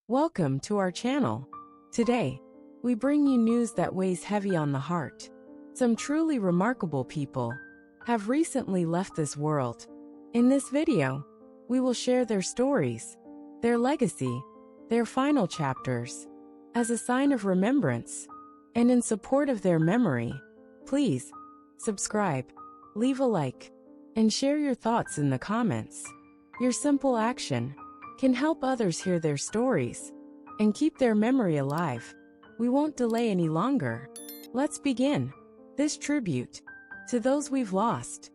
Welcome to our channel. Today, we bring you news that weighs heavy on the heart. Some truly remarkable people have recently left this world. In this video, we will share their stories, their legacy, their final chapters. As a sign of remembrance and in support of their memory, please subscribe, leave a like, and share your thoughts in the comments. Your simple action can help others hear their stories and keep their memory alive. We won't delay any longer. Let's begin this tribute to those we've lost.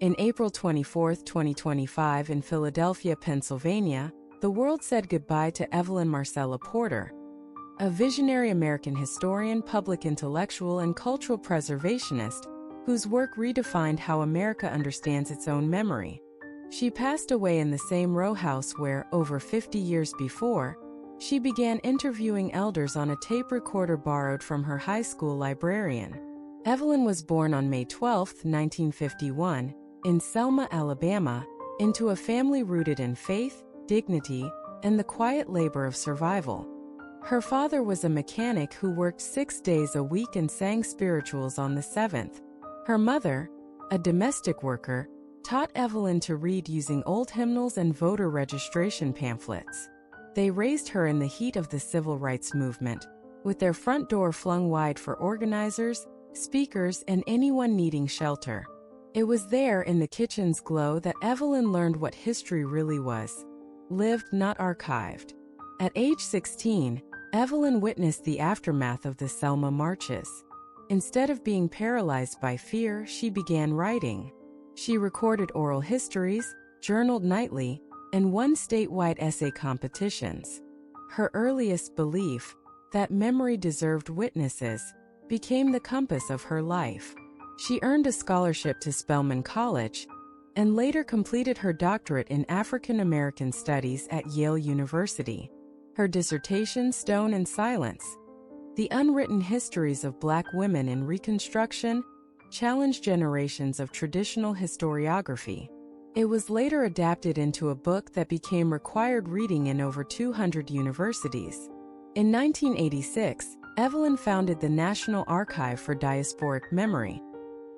In April 24, 2025, in Philadelphia, Pennsylvania, the world said goodbye to Evelyn Marcella Porter, a visionary American historian, public intellectual, and cultural preservationist whose work redefined how America understands its own memory. She passed away in the same row house where, over 50 years before, she began interviewing elders on a tape recorder borrowed from her high school librarian. Evelyn was born on May 12, 1951, in Selma, Alabama, into a family rooted in faith, dignity, and the quiet labor of survival. Her father was a mechanic who worked 6 days a week and sang spirituals on the 7th. Her mother, a domestic worker, taught Evelyn to read using old hymnals and voter registration pamphlets. They raised her in the heat of the civil rights movement, with their front door flung wide for organizers, speakers, and anyone needing shelter. It was there, in the kitchen's glow, that Evelyn learned what history really was: lived, not archived. At age 16, Evelyn witnessed the aftermath of the Selma marches. Instead of being paralyzed by fear, she began writing. She recorded oral histories, journaled nightly, and won statewide essay competitions. Her earliest belief, that memory deserved witnesses, became the compass of her life. She earned a scholarship to Spelman College and later completed her doctorate in African American Studies at Yale University. Her dissertation, Stone and Silence: The Unwritten Histories of Black Women in Reconstruction, challenged generations of traditional historiography. It was later adapted into a book that became required reading in over 200 universities. In 1986, Evelyn founded the National Archive for Diasporic Memory,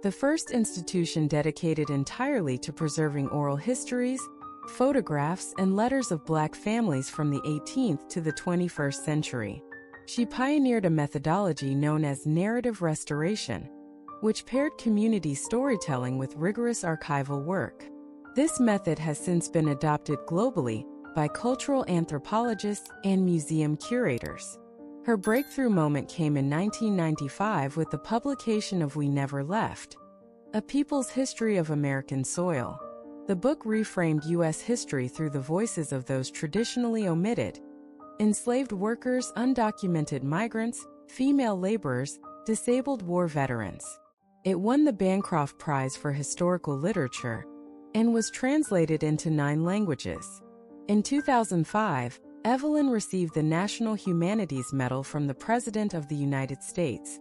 the first institution dedicated entirely to preserving oral histories, photographs, and letters of Black families from the 18th to the 21st century. She pioneered a methodology known as narrative restoration, which paired community storytelling with rigorous archival work. This method has since been adopted globally by cultural anthropologists and museum curators. Her breakthrough moment came in 1995 with the publication of We Never Left: A People's History of American Soil. The book reframed U.S. history through the voices of those traditionally omitted: enslaved workers, undocumented migrants, female laborers, disabled war veterans. It won the Bancroft Prize for Historical Literature and was translated into 9 languages. In 2005, Evelyn received the National Humanities Medal from the President of the United States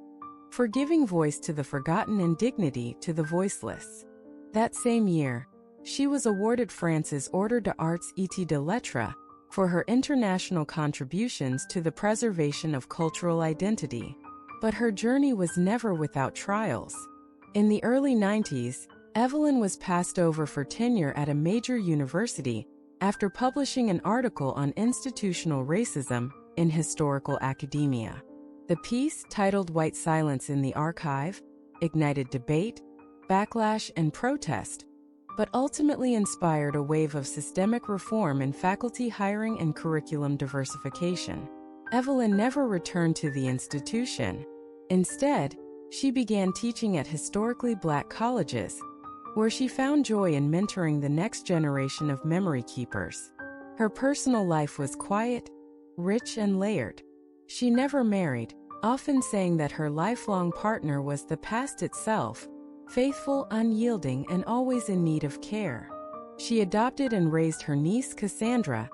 for giving voice to the forgotten and dignity to the voiceless. That same year, she was awarded France's Ordre des Arts et des Lettres for her international contributions to the preservation of cultural identity. But her journey was never without trials. In the early 90s, Evelyn was passed over for tenure at a major university after publishing an article on institutional racism in Historical Academia. The piece, titled White Silence in the Archive, ignited debate, backlash, and protest, but ultimately inspired a wave of systemic reform in faculty hiring and curriculum diversification. Evelyn never returned to the institution. Instead, she began teaching at historically Black colleges, where she found joy in mentoring the next generation of memory keepers. Her personal life was quiet, rich, and layered. She never married, often saying that her lifelong partner was the past itself, faithful, unyielding, and always in need of care. She adopted and raised her niece Cassandra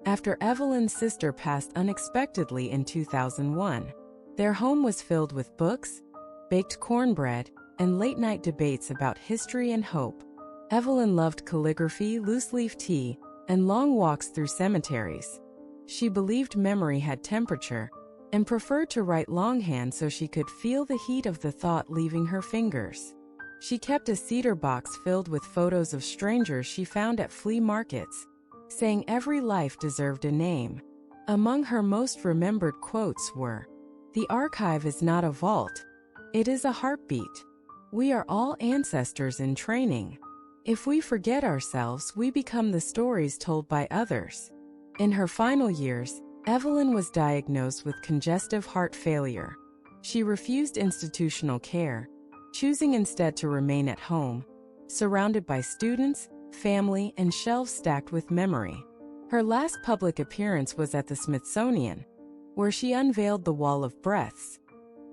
after Evelyn's sister passed unexpectedly in 2001. Their home was filled with books, baked cornbread, and late-night debates about history and hope. Evelyn loved calligraphy, loose-leaf tea, and long walks through cemeteries. She believed memory had temperature and preferred to write longhand so she could feel the heat of the thought leaving her fingers. She kept a cedar box filled with photos of strangers she found at flea markets, saying every life deserved a name. Among her most remembered quotes were, "The archive is not a vault. It is a heartbeat. We are all ancestors in training. If we forget ourselves, we become the stories told by others." In her final years, Evelyn was diagnosed with congestive heart failure. She refused institutional care, choosing instead to remain at home, surrounded by students, family, and shelves stacked with memory. Her last public appearance was at the Smithsonian, where she unveiled the Wall of Breaths,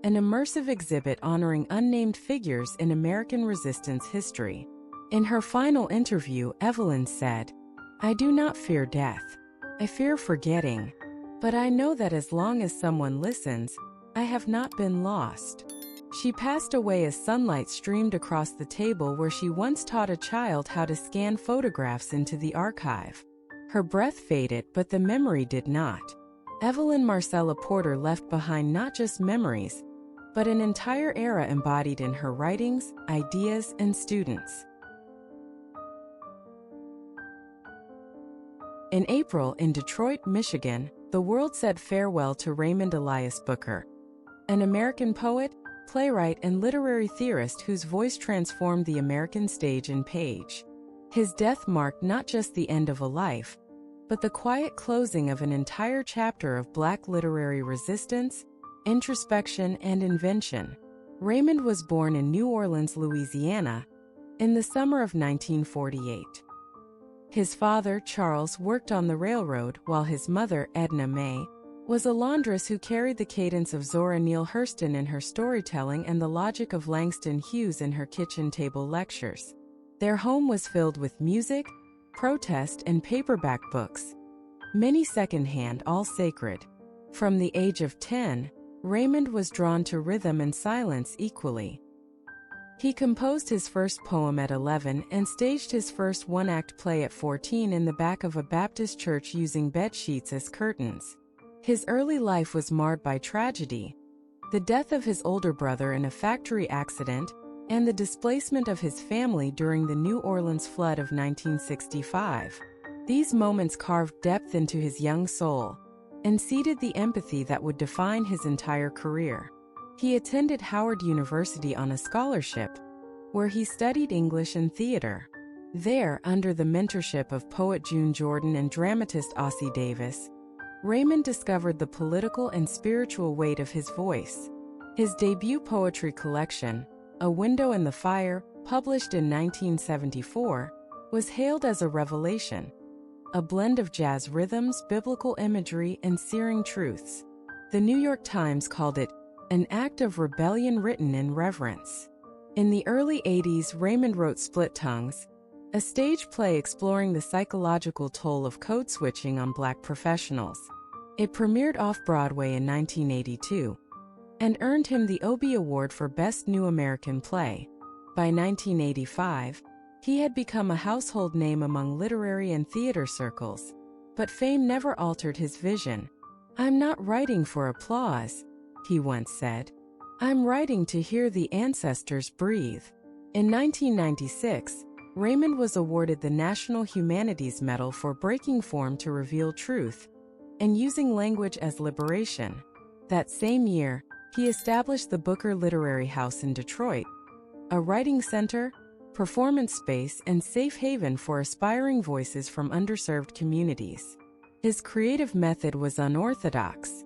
an immersive exhibit honoring unnamed figures in American resistance history. In her final interview, Evelyn said, "I do not fear death. I fear forgetting. But I know that as long as someone listens, I have not been lost." She passed away as sunlight streamed across the table where she once taught a child how to scan photographs into the archive. Her breath faded, but the memory did not. Evelyn Marcella Porter left behind not just memories, but an entire era embodied in her writings, ideas, and students. In April, in Detroit, Michigan, the world said farewell to Raymond Elias Booker, an American poet, playwright, and literary theorist whose voice transformed the American stage and page. His death marked not just the end of a life, but the quiet closing of an entire chapter of Black literary resistance, introspection, and invention. Raymond was born in New Orleans, Louisiana, in the summer of 1948. His father, Charles, worked on the railroad, while his mother, Edna May, was a laundress who carried the cadence of Zora Neale Hurston in her storytelling and the logic of Langston Hughes in her kitchen table lectures. Their home was filled with music, protest, and paperback books, many secondhand, all sacred. From the age of 10, Raymond was drawn to rhythm and silence equally. He composed his first poem at 11 and staged his first one-act play at 14 in the back of a Baptist church using bed sheets as curtains. His early life was marred by tragedy, the death of his older brother in a factory accident, and the displacement of his family during the New Orleans flood of 1965. These moments carved depth into his young soul and seeded the empathy that would define his entire career. He attended Howard University on a scholarship, where he studied English and theater. There, under the mentorship of poet June Jordan and dramatist Ossie Davis, Raymond discovered the political and spiritual weight of his voice. His debut poetry collection, A Window in the Fire, published in 1974, was hailed as a revelation, a blend of jazz rhythms, biblical imagery, and searing truths. The New York Times called it an act of rebellion written in reverence. In the early 80s, Raymond wrote Split Tongues, a stage play exploring the psychological toll of code switching on Black professionals. It premiered off-Broadway in 1982 and earned him the Obie Award for Best New American Play. By 1985, he had become a household name among literary and theater circles, but fame never altered his vision. "I'm not writing for applause," he once said. "I'm writing to hear the ancestors breathe." In 1996, Raymond was awarded the National Humanities Medal for breaking form to reveal truth and using language as liberation. That same year, he established the Booker Literary House in Detroit, a writing center, performance space, and safe haven for aspiring voices from underserved communities. His creative method was unorthodox.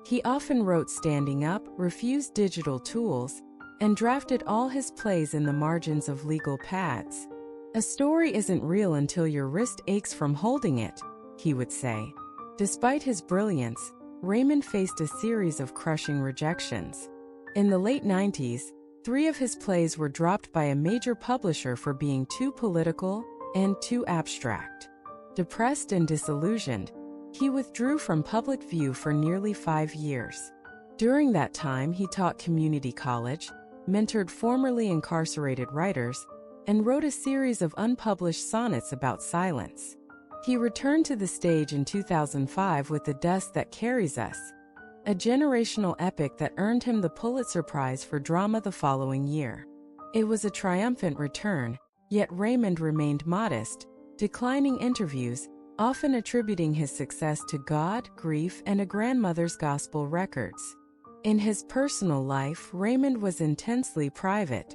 He often wrote standing up, refused digital tools, and drafted all his plays in the margins of legal pads. "A story isn't real until your wrist aches from holding it," he would say. Despite his brilliance, Raymond faced a series of crushing rejections. In the late 90s, 3 of his plays were dropped by a major publisher for being too political and too abstract. Depressed and disillusioned, he withdrew from public view for nearly 5 years. During that time, he taught community college, mentored formerly incarcerated writers, and wrote a series of unpublished sonnets about silence. He returned to the stage in 2005 with The Dust That Carries Us, a generational epic that earned him the Pulitzer Prize for Drama the following year. It was a triumphant return, yet Raymond remained modest, declining interviews, often attributing his success to God, grief, and a grandmother's gospel records. In his personal life, Raymond was intensely private.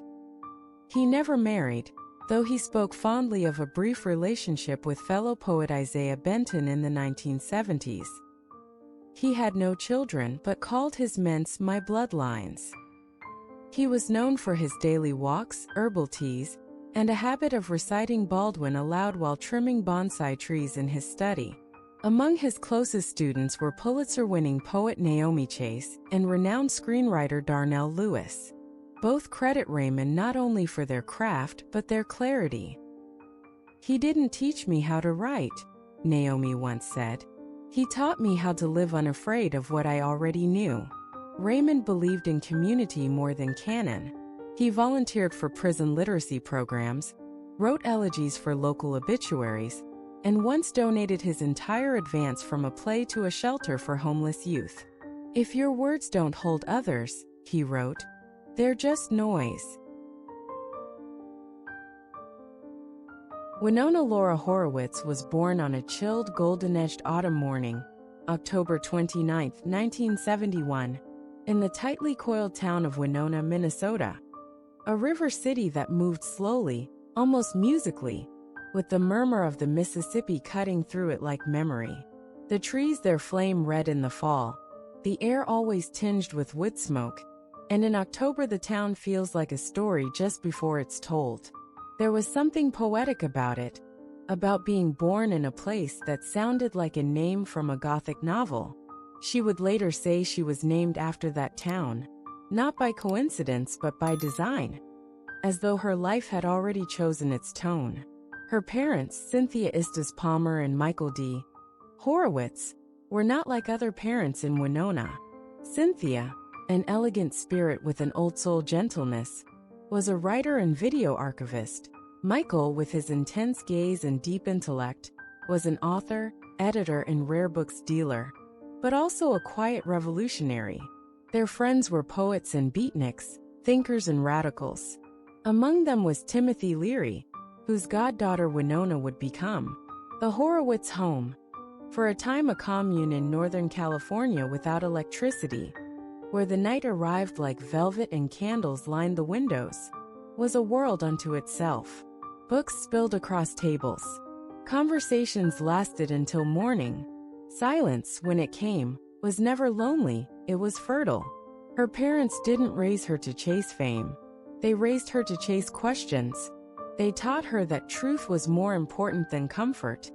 He never married, though he spoke fondly of a brief relationship with fellow poet Isaiah Benton in the 1970s. He had no children but called his ments my bloodlines. He was known for his daily walks, herbal teas, and a habit of reciting Baldwin aloud while trimming bonsai trees in his study. Among his closest students were Pulitzer-winning poet Naomi Chase and renowned screenwriter Darnell Lewis. Both credit Raymond not only for their craft but their clarity. "He didn't teach me how to write," Naomi once said. "He taught me how to live unafraid of what I already knew." Raymond believed in community more than canon. He volunteered for prison literacy programs, wrote elegies for local obituaries, and once donated his entire advance from a play to a shelter for homeless youth. "If your words don't hold others," he wrote, "they're just noise." Winona Laura Horowitz was born on a chilled, golden-edged autumn morning, October 29, 1971, in the tightly coiled town of Winona, Minnesota. A river city that moved slowly, almost musically, with the murmur of the Mississippi cutting through it like memory. The trees there flame red in the fall, the air always tinged with wood smoke, and in October the town feels like a story just before it's told. There was something poetic about it, about being born in a place that sounded like a name from a Gothic novel. She would later say she was named after that town, not by coincidence but by design, as though her life had already chosen its tone. Her parents, Cynthia Estes Palmer and Michael D. Horowitz, were not like other parents in Winona. Cynthia, an elegant spirit with an old-soul gentleness, was a writer and video archivist. Michael, with his intense gaze and deep intellect, was an author, editor, and rare books dealer, but also a quiet revolutionary. Their friends were poets and beatniks, thinkers and radicals. Among them was Timothy Leary, whose goddaughter Winona would become. The Horowitz home, for a time a commune in Northern California without electricity, where the night arrived like velvet and candles lined the windows, was a world unto itself. Books spilled across tables. Conversations lasted until morning. Silence, when it came, was never lonely, it was fertile. Her parents didn't raise her to chase fame. They raised her to chase questions. They taught her that truth was more important than comfort,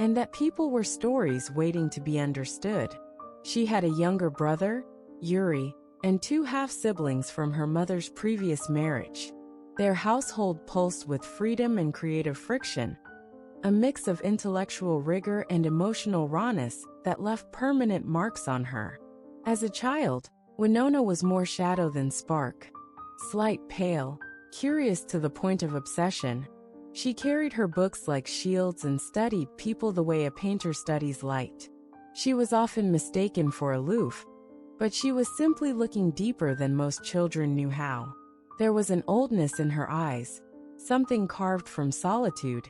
and that people were stories waiting to be understood. She had a younger brother, Yuri, and two half-siblings from her mother's previous marriage. Their household pulsed with freedom and creative friction, a mix of intellectual rigor and emotional rawness that left permanent marks on her. As a child, Winona was more shadow than spark. Slight, pale, curious to the point of obsession, she carried her books like shields and studied people the way a painter studies light. She was often mistaken for aloof, but she was simply looking deeper than most children knew how. There was an oldness in her eyes, something carved from solitude,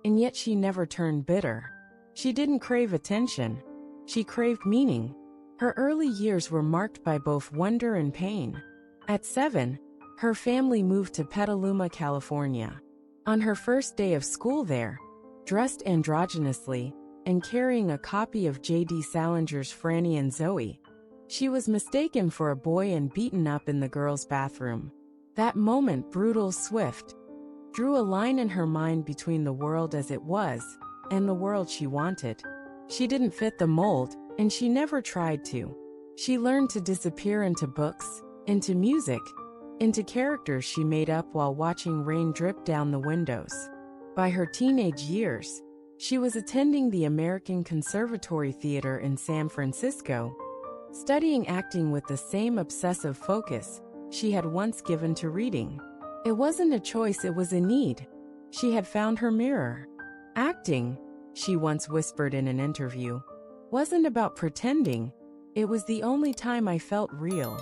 and yet she never turned bitter. She didn't crave attention. She craved meaning. Her early years were marked by both wonder and pain. At 7, her family moved to Petaluma, California. On her first day of school there, dressed androgynously and carrying a copy of J.D. Salinger's Franny and Zooey, she was mistaken for a boy and beaten up in the girls' bathroom. That moment, brutal, swift, drew a line in her mind between the world as it was and the world she wanted. She didn't fit the mold, and she never tried to. She learned to disappear into books, into music, into characters she made up while watching rain drip down the windows. By her teenage years, she was attending the American Conservatory Theater in San Francisco, studying acting with the same obsessive focus she had once given to reading. It wasn't a choice, it was a need. She had found her mirror. Acting, she once whispered in an interview, wasn't about pretending. It was the only time I felt real.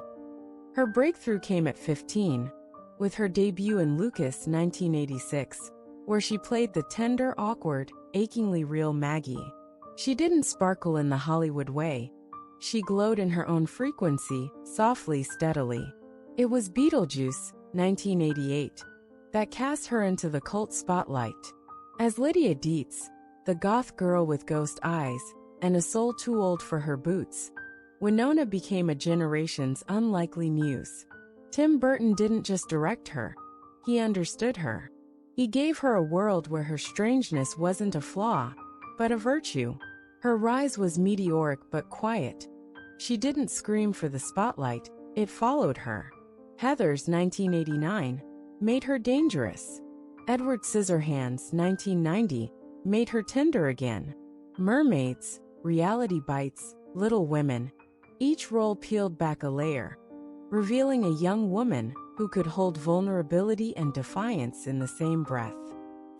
Her breakthrough came at 15, with her debut in Lucas 1986, where she played the tender, awkward, achingly real Maggie. She didn't sparkle in the Hollywood way. She glowed in her own frequency, softly, steadily. It was Beetlejuice, 1988, that cast her into the cult spotlight. As Lydia Dietz, the goth girl with ghost eyes and a soul too old for her boots, Winona became a generation's unlikely muse. Tim Burton didn't just direct her, he understood her. He gave her a world where her strangeness wasn't a flaw, but a virtue. Her rise was meteoric but quiet. She didn't scream for the spotlight, it followed her. Heathers 1989 made her dangerous. Edward Scissorhands 1990 made her tender again. Mermaids, Reality Bites, Little Women. Each role peeled back a layer, revealing a young woman who could hold vulnerability and defiance in the same breath.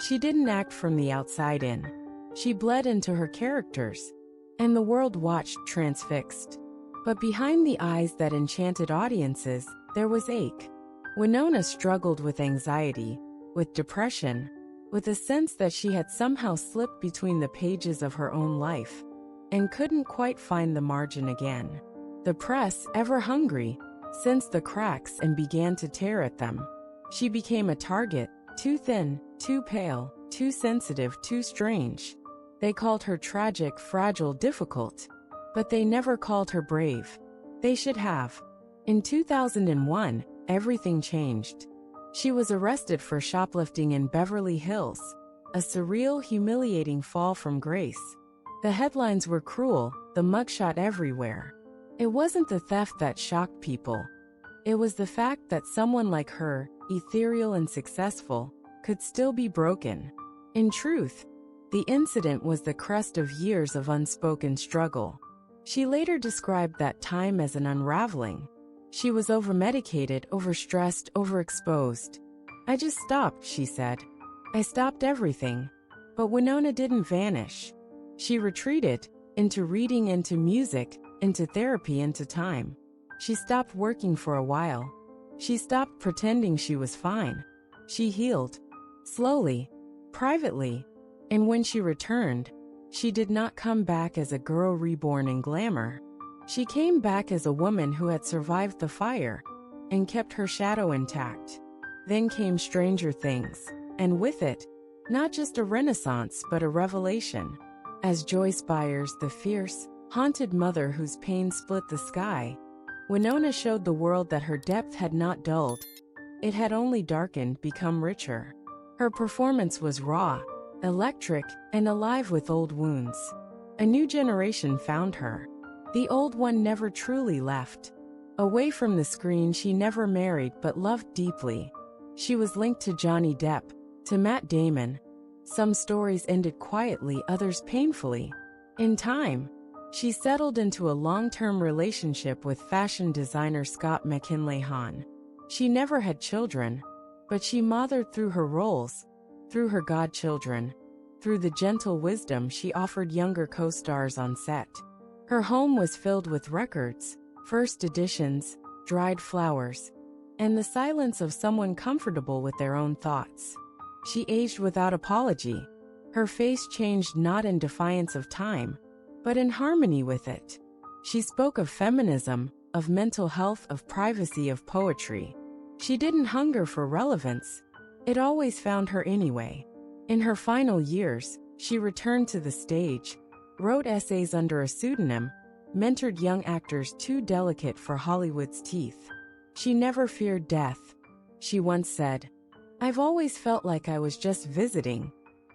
She didn't act from the outside in. She bled into her characters, and the world watched transfixed. But behind the eyes that enchanted audiences, there was ache. Winona struggled with anxiety, with depression, with a sense that she had somehow slipped between the pages of her own life, and couldn't quite find the margin again. The press, ever hungry, sensed the cracks and began to tear at them. She became a target, too thin, too pale, too sensitive, too strange. They called her tragic, fragile, difficult. But they never called her brave. They should have. In 2001, everything changed. She was arrested for shoplifting in Beverly Hills, a surreal, humiliating fall from grace. The headlines were cruel, the mugshot everywhere. It wasn't the theft that shocked people. It was the fact that someone like her, ethereal and successful, could still be broken. In truth, the incident was the crest of years of unspoken struggle. She later described that time as an unraveling. She was overmedicated, overstressed, overexposed. I just stopped, she said. I stopped everything. But Winona didn't vanish. She retreated, into reading, into music, into therapy, into time. She stopped working for a while. She stopped pretending she was fine. She healed. Slowly. Privately. And when she returned, she did not come back as a girl reborn in glamour. She came back as a woman who had survived the fire and kept her shadow intact. Then came Stranger Things, and with it, not just a renaissance but a revelation. As Joyce Byers, the fierce, haunted mother whose pain split the sky, Winona showed the world that her depth had not dulled. It had only darkened, become richer. Her performance was raw, electric, and alive with old wounds. A new generation found her. The old one never truly left. Away from the screen, she never married but loved deeply. She was linked to Johnny Depp, to Matt Damon. Some stories ended quietly, others painfully. In time, she settled into a long-term relationship with fashion designer Scott McKinley Hahn. She never had children, but she mothered through her roles, through her godchildren, through the gentle wisdom she offered younger co-stars on set. Her home was filled with records, first editions, dried flowers, and the silence of someone comfortable with their own thoughts. She aged without apology. Her face changed not in defiance of time, but in harmony with it. She spoke of feminism, of mental health, of privacy, of poetry. She didn't hunger for relevance. It always found her anyway. In her final years, she returned to the stage, wrote essays under a pseudonym, mentored young actors too delicate for Hollywood's teeth. She never feared death. She once said, "I've always felt like I was just visiting,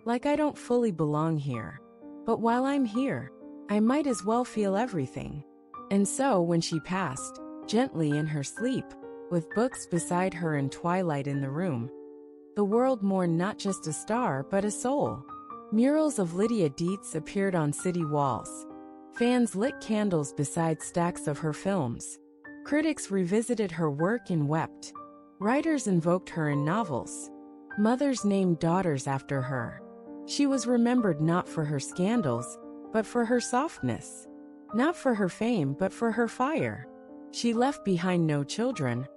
like I don't fully belong here. But while I'm here, I might as well feel everything." And so when she passed, gently in her sleep, with books beside her and twilight in the room, the world mourned not just a star but a soul. Murals of Lydia Dietz appeared on city walls. Fans lit candles beside stacks of her films. Critics revisited her work and wept. Writers invoked her in novels. Mothers named daughters after her. She was remembered not for her scandals, but for her softness. Not for her fame, but for her fire. She left behind no children,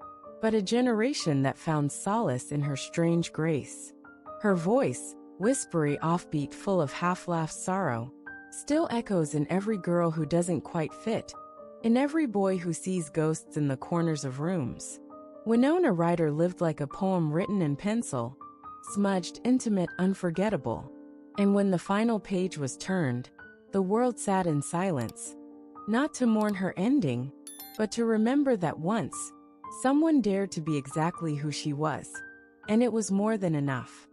but a generation that found solace in her strange grace. Her voice, whispery offbeat full of half-laughed sorrow, still echoes in every girl who doesn't quite fit, in every boy who sees ghosts in the corners of rooms. Winona Ryder lived like a poem written in pencil, smudged, intimate, unforgettable. And when the final page was turned, the world sat in silence, not to mourn her ending, but to remember that once, someone dared to be exactly who she was, and it was more than enough.